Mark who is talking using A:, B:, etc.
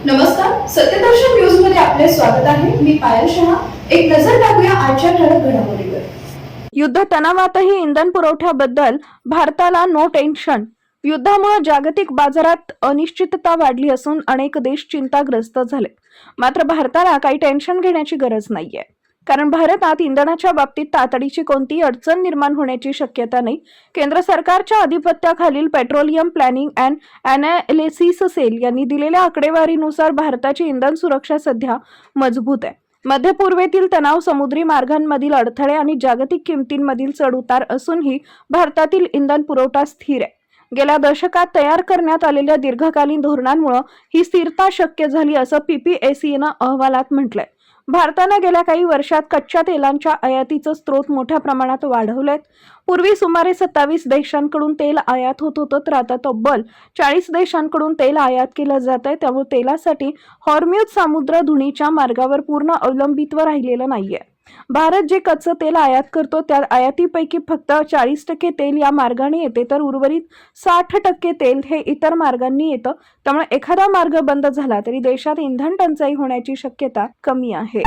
A: नमस्कार, सत्यदर्शन न्यूज मध्ये आपले स्वागत आहे. मी पायल शहा. एक नजर टाकूया आजच्या ठळक घडामोडीवर.
B: युद्ध तणावातही इंधन पुरवठ्याबद्दल भारताला नो टेन्शन. युद्धामुळे जागतिक बाजारात अनिश्चितता वाढली असून अनेक देश चिंताग्रस्त झाले. मात्र भारताला काही टेन्शन घेण्याची गरज नाहीये, कारण भारतात इंधनाच्या बाबतीत तातडीची कोणतीही अडचण निर्माण होण्याची शक्यता नाही. केंद्र सरकारच्या अधिपत्याखालील petroleum planning and analysis cell यांनी दिलेल्या आकडेवारीनुसार भारताची इंधन सुरक्षा सध्या मजबूत आहे. मध्य पूर्वेतील तणाव, समुद्री मार्गांमधील अडथळे आणि जागतिक किमतींमधील चढउतार असूनही भारतातील इंधन पुरवठा स्थिर आहे. गेल्या दशकात तयार करण्यात आलेल्या दीर्घकालीन धोरणांमुळे ही स्थिरता शक्य झाली असं पीपीएसीनं अहवालात म्हटलंय. भारतानं गेल्या काही वर्षात कच्च्या तेलांच्या आयातीचं स्रोत मोठ्या प्रमाणात वाढवलेत. पूर्वी सुमारे 27 देशांकडून तेल आयात होत होतं, तर आता तब्बल 40 देशांकडून तेल आयात केलं जात आहे. त्यामुळे तेलासाठी हॉर्म्युझ सामुद्रधुनीच्या मार्गावर पूर्ण अवलंबित्व राहिलेलं नाहीये. भारत जे कच्चं तेल आयात करतो त्या आयातीपैकी फक्त 40% तेल या मार्गाने येते, तर उर्वरित 60% तेल हे इतर मार्गांनी येतं. त्यामुळे एखादा मार्ग बंद झाला तरी देशात इंधन टंचाई होण्याची शक्यता कमी आहे.